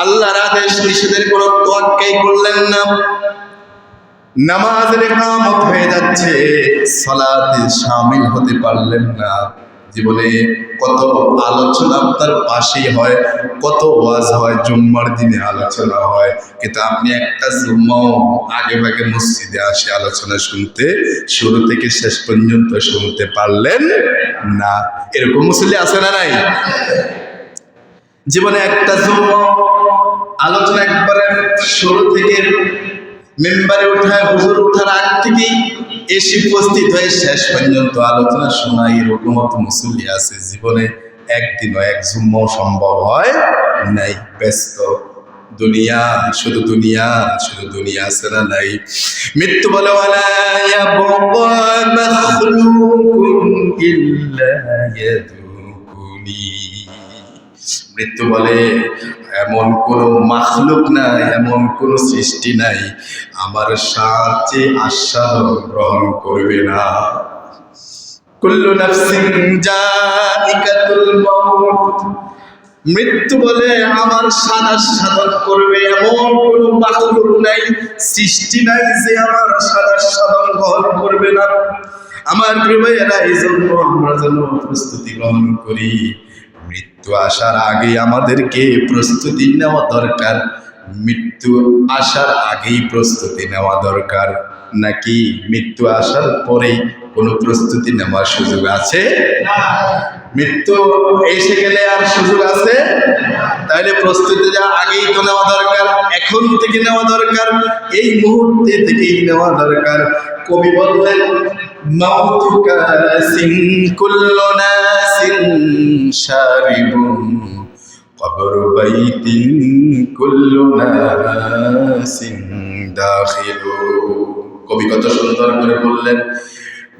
আল্লাহর আদেশ নিষেধের কোনো তোয়াক্কাই করলেন না। নামাজের ইকামত হয়ে যাচ্ছে, সালাতে শামিল হতে পারলেন না। জীবনে কত আলোচনা আপনার পাশেই হয়, কত ওয়াজ হয়, জুম্মার দিনে আলোচনা হয়, কিন্তু আপনি একটা জুম্মাও আগে ভাগে মসজিদে আসে আলোচনা শুনতে শুরু থেকে শেষ পর্যন্ত শুনতে পারলেন না। এরকম মুসল্লি আছে না নাই? জীবনে একটা জুম্মা আলোচনা একবারে শুরু থেকে মেম্বারে উঠায়, হুজুর উঠার আগ থেকেই এসে উপস্থিত হয়ে শেষ পর্যন্ত আলোচনা শোনা, এরকম মতো মুসল্লি আছে। জীবনে একদিনও এক জুম্মাও সম্ভব হয় নাই। ব্যস্ত দুনিয়া, শুধু দুনিয়া, শুধু দুনিয়া আছে না নাই? মৃত্যু বলে ওয়ালা ইয়াবকা মাখলুকুন ইল্লা ইয়াদুকুনি। মৃত্যু বলে এমন কোন মাখলুক নাই, এমন কোন সৃষ্টি নাই আমার সাথে আস্বাদন গ্রহণ করবে না। কুল্লু নাফসিন যায়িকাতুল মাউত। মৃত্যু বলে আমার স্বাদ আস্বাদন করবে এমন কোন মাখলুক নাই, সৃষ্টি নাই যে আমার স্বাদ আস্বাদন গ্রহণ করবে না। আমার প্রিয় ভাইয়েরা, এই জন্য আমরা যেন প্রস্তুতি গ্রহণ করি। মৃত্যু আসার আগেই আমাদেরকে প্রস্তুতি নেওয়া দরকার। মৃত্যু আসার আগেই প্রস্তুতি নেওয়া দরকার, নাকি মৃত্যু আসার পরেই কোনো প্রস্তুতি নেওয়ার সুযোগ আছে? মৃত্যু এসে গেলে আর সুযোগ আছে? তাহলে প্রস্তুতিটা আগেই তো নেওয়া দরকার, এখন থেকে নেওয়া দরকার, এই মুহূর্তে থেকেই নেওয়া দরকার। কবি বললেন মাউতু কাসিন কুল্লু নাসিন শারিবুন কবরু বাইতিন কুল্লু নাসিন দাখিলু। কবি কত সুন্দর করে বললেন,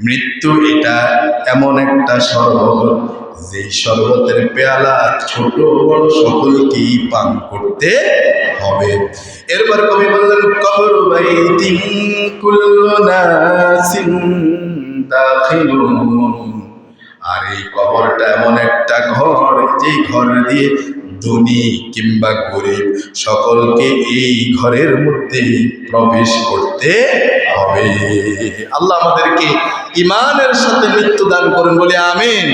মৃত্যু এটা এমন একটা শরবত, যে শরবতের পেয়ালা ছোট বড় সকলকেই পান করতে হবে। এরপর কবি বললেন কবরু বাইতিন কুল্লু নাসিন দাখিলুন। আর এই কবরটা এমন একটা ঘর, যে ঘর দিয়ে ধনী কিংবা গরিব সকলকে এই ঘরের মধ্যে প্রবেশ করতে হবে। আল্লাহ আমাদেরকে ঈমানের সাথে মৃত্যু দান করুন বলে আমিন।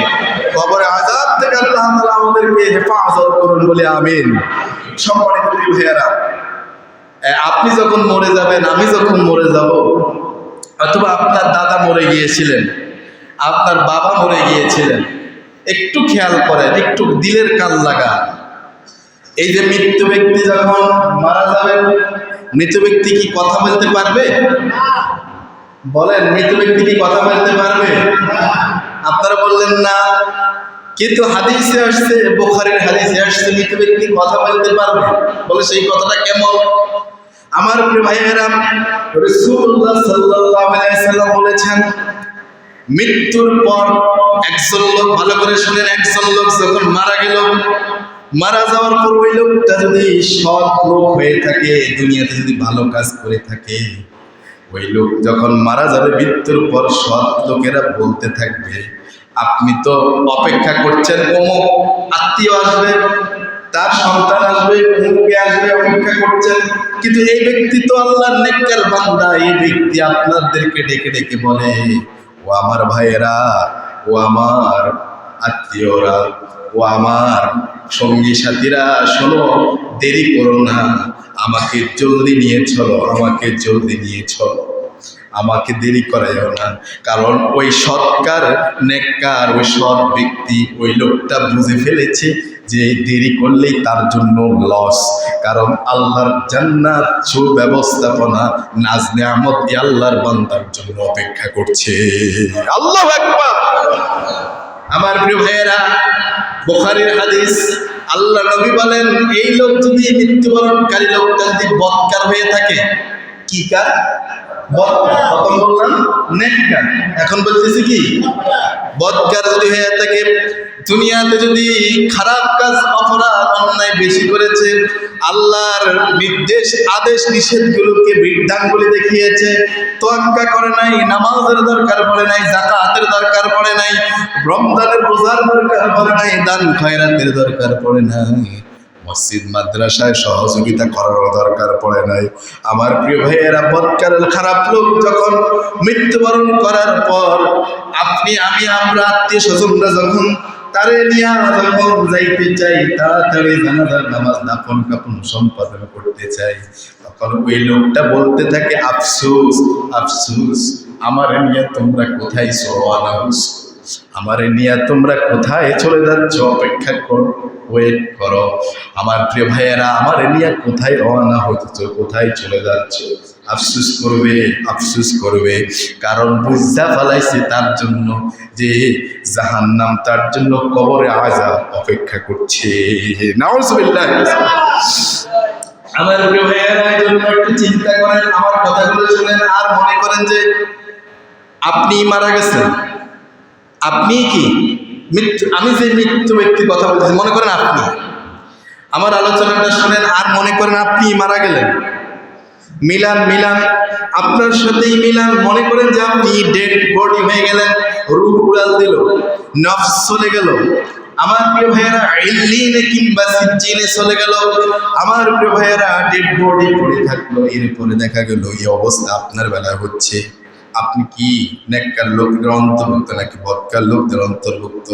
কবরে আযাব থেকে আল্লাহ তাআলা আমাদেরকে হেফাজত করুন বলে আমিন। সম্মানিত ভাইয়েরা, আপনি যখন মরে যাবেন, আমি যখন মরে যাব, অথবা আপনার দাদা মরে গিয়েছিলেন, আপনার বাবা মরে গিয়েছিলেন, একটু খেয়াল করেন, একটু দিলের কান লাগা। এই যে মৃত্যু ব্যক্তি যখন মারা যাবে, মৃত ব্যক্তি কি কথা বলতে পারবে? বলেন, মৃত ব্যক্তি কি কথা বলতে পারবে? আপনারা বললেন না, কিন্তু হাদিসে আসছে, বুখারীর হাদিসে আসছে মৃত ব্যক্তি কথা বলতে পারবে। বলে সেই কথাটা কেমন? আমার প্রিয় ভাইয়েরা, রাসূলুল্লাহ সাল্লাল্লাহু আলাইহি সাল্লাম বলেছেন, মৃত্যুর পর একজন লোক, ভালো করে শুনেন, একজন লোক যখন মারা গেল, মারা যাওয়ার পর ওই লোকটা যদি সৎ লোক হয়ে থাকে, দুনিয়াতে যদি ভালো কাজ করে থাকে, ওই লোক যখন মারা যাবে, মৃত্যুর পর সৎ লোকেরা বলতে থাকবে, আপনি তো অপেক্ষা করছেন অমুক আত্মীয় আসবে, তার সন্তান আসবে, অমুকে আসবে, অপেক্ষা করছেন, কিন্তু এই ব্যক্তি তো আল্লাহর নেককার বান্দা। এই ব্যক্তি আপনাদেরকে ডেকে ডেকে বলে, ও আমার ভাইয়েরা, ও আমার আত্মীয়রা, ও আমার সঙ্গী সাথীরা, শোনো, দেরি করো না, আমাকে জলদি নিয়ে চলো, আমাকে জলদি নিয়ে চলো, আমাকে দেরি করাইও না। কারণ ওই সৎকার নেককার ওই সৎ ব্যক্তি, ওই লোকটা বুঝে ফেলেছে যে দেরি করলেই তার জন্য লস। কারণ আল্লাহর জান্নাত সুব্যবস্থাপনা, নাজ নিয়ামত আল্লাহর বান্দার জন্য অপেক্ষা করছে। আল্লাহু আকবার। আমার প্রিয় ভাইয়েরা, বুখারীর হাদিস, আল্লাহ নবী বলেন, এই লোক যদি মৃত্যুবরণকারী লোকটা যদি বদকার হয়ে থাকে, কি কার? প্রথম বললাম নেককার, এখন বলতেছি কি? বদকার যদি হয়ে থাকে, দুনিয়াতে যদি খারাপ কাজ, অপরাধ, অন্যায় বেশি করেছে, আল্লাহর নির্দেশ আদেশ নিষেধগুলোকে বৃদ্ধাঙ্গুলি দেখিয়েছে, তোয়াক্কা করে নাই, নামাজের দরকার পড়ে নাই, যাকাতের দরকার পড়ে নাই, রমজানের রোজার দরকার পড়ে নাই, দান খয়রাতের দরকার পড়ে নাই, মসজিদ মাদ্রাসায় সহযোগিতা করার দরকার পড়ে নাই। আমার প্রিয় ভাইয়েরা, বদকারের খারাপ লোক যখন মৃত্যুবরণ করার পর আমরা আত্মীয় স্বজনরা যখন তারে নিয়ে যখন যাইতে চাই, তাড়াতাড়ি জানাজার নামাজ দাফন কাফন সম্পাদন করতে চাই, তখন ওই লোকটা বলতে থাকে, আফসোস আফসোস, আমারে নিয়ে তোমরা কোথায় রওনা হইছো, আমারে নিয়ে তোমরা কোথায় চলে যাচ্ছ, অপেক্ষা করো, ওয়েট করো। আমার প্রিয় ভাইয়েরা, আমারে নিয়ে কোথায় রওনা হইতেছ, কোথায় চলে যাচ্ছ? আফসোস করবে, আফসোস করবে, কারণ বুঝা ফেলাইছে তার জন্য যে জাহান্নাম তার জন্য কবরে আযাব অপেক্ষা করছে। নাউজুবিল্লাহ। আমার প্রিয় ভাইয়েরা, এই জন্য একটু চিন্তা করেন, আমার কথাগুলো শুনেন, আর মনে করেন যে আপনি মারা গেছেন। আপনি কি মৃত্যু, আমি যে মৃত্যু ব্যক্তির কথা বলতেছি, মনে করেন আপনি আমার আলোচনাটা শুনেন, আর মনে করেন আপনি মারা গেলেন। মিলান মিলান, আপনার সাথেই মিলান। মনে করেন যে আপনি ডেড বডি হয়ে গেলেন, রূহ উড়াল দিল, নফস চলে গেল। আমার প্রিয় ভাইয়েরা, ইল্লিনে কিংবা সিজ্জিনে চলে গেল। আমার প্রিয় ভাইয়েরা, ডেড বডি পড়ে থাকলো, এরপরে দেখা গেল এই অবস্থা আপনার বেলায় হচ্ছে। আপনি কি নেককার লোকদের অন্তর্ভুক্ত নাকি বদকার লোকদের অন্তর্ভুক্ত?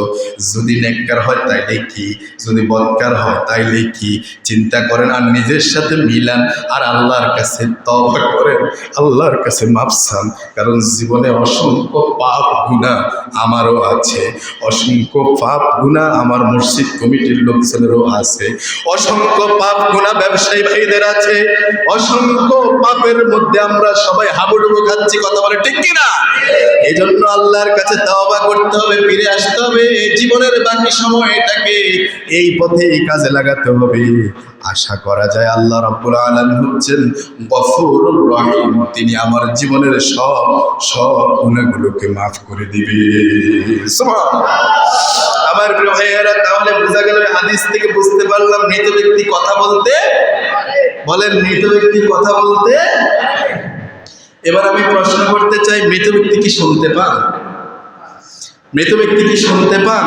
যদি নেককার হয় তাইলে কি, যদি বদকার হয় তাইলে কি? চিন্তা করেন আর নিজের সাথে মিলান, আর আল্লাহর কাছে তওবা করেন, আল্লাহর কাছে মাফ চান। কারণ জীবনে অসংখ্য পাপ গুনাহ আমারও আছে, অসংখ্য পাপ গুনাহ আমার মসজিদ কমিটির লোকজনেরও আছে, অসংখ্য পাপ গুনাহ ব্যবসায়ী ভাইদের আছে, অসংখ্য পাপের মধ্যে আমরা সবাই হাবুডুবু খাচ্ছি। কথা বলে ঠিক কিনা? এই জন্য আল্লাহর কাছে তওবা করতে হবে, ফিরে আসতে হবে, জীবনের বাকি সময়টাকে এই পথে কাজে লাগাতে হবে। আশা করা যায় আল্লাহ রাব্বুল আলামিন হচ্ছেন গফুরুর রহিম, তিনি আমার জীবনের সব গুনাহগুলোকে মাফ করে দিবে। সুবহানাল্লাহ। আমার প্রিয় ভাইয়েরা, তাহলে বোঝা গেল হাদিস থেকে বুঝতে পারলাম মৃত ব্যক্তি কথা বলতে, বলেন মৃত ব্যক্তি কথা বলতে। এবার আমি প্রশ্ন করতে চাই, মৃত ব্যক্তি কি শুনতে পান? মৃত ব্যক্তি কি শুনতে পান?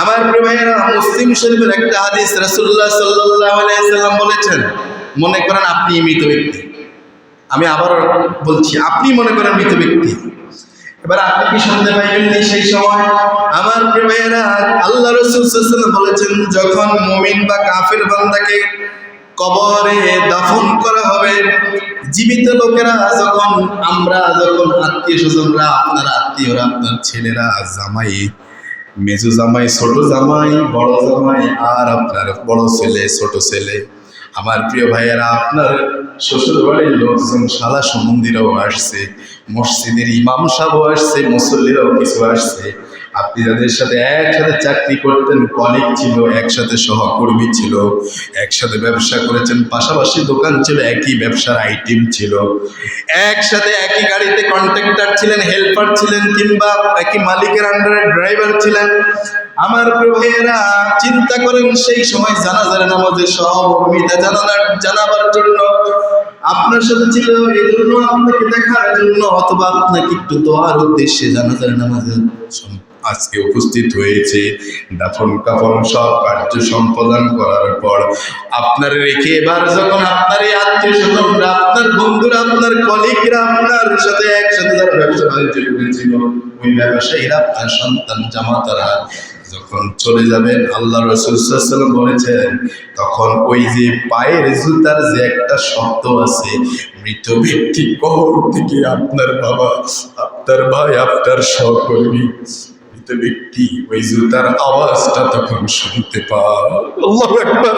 আমার প্রিয় ভাইয়েরা, মুসলিম শরীফের একটা হাদিস, রাসূলুল্লাহ সাল্লাল্লাহু আলাইহি সাল্লাম বলেছেন, মনে করেন আপনি মৃত ব্যক্তি, আমি আবার বলছি, আপনি মনে করেন মৃত ব্যক্তি, এবার আপনি কি শুনতে পাইবেন সেই সময়? আমার প্রিয় ভাইয়েরা, আল্লাহ রাসূল সাল্লাল্লাহু আলাইহি ওয়াসাল্লাম বলেছেন, যখন মুমিন বা কাফের বান্দাকে কবরে দাফন করা হবে, জীবিত লোকেরা যখন আত্মীয় স্বজনরা, আপনার আত্মীয়রা, আপনার ছেলেরা, জামাই, মেজো জামাই, ছোট জামাই, বড় জামাই, আর আপনার বড় ছেলে, ছোট ছেলে, আমার প্রিয় ভাইয়েরা, আপনার শ্বশুর বাড়ির লোকজন, শালা সম্বন্ধীরাও আসছে, মসজিদের ইমাম সাহেবও আসছে, মুসল্লিরাও কিছু আসছে। আপনি যাদের সাথে একসাথে চাকরি করতেন, কলিগ ছিল, একসাথে সহকর্মী ছিল, একসাথে ব্যবসা করেছেন, পাশাপাশি দোকান ছিল, একই ব্যবসার আইটেম ছিল, একসাথে একই গাড়িতে কন্ট্রাক্টর ছিলেন, হেল্পার ছিলেন, কিংবা একই মালিকের আন্ডারে ড্রাইভার ছিলেন। আমার প্রিয় ভাইয়েরা, চিন্তা করেন সেই সময় জানাজার নামাজে সহমর্মিতা জানাবার জন্য আপনার সাথে ছিল, এই জন্য আপনাকে দেখার জন্য, অথবা আপনাকে একটু দোয়ার উদ্দেশ্যে জানাজার নামাজে আজকে উপস্থিত হয়েছে। দাফন কাফন সব কার্য সম্পাদন করার পর আপনার রেখে এবার যখন আপনার এই আত্মীয় স্বজনরা, আপনার বন্ধুরা, আপনার কলিগরা, আপনার সাথে একসাথে যারা ব্যবসা বাণিজ্য করেছিল, ওই ব্যবসায়ীরা, আপনার সন্তান জামাতারা যখন চলে যাবেন, আল্লাহ রাসূল সাল্লাল্লাহু আলাইহি ওয়াসাল্লাম বলেছেন, তখন ওই যে পায়ের জুতার যে একটা শব্দ আছে, মৃত ব্যক্তি কবর থেকে আপনার বাবা, আপনার ভাই, আপনার সহকর্মী, মৃত ব্যক্তি ওই জুতার আওয়াজটা তখন শুনতে পায়। আল্লাহু আকবার।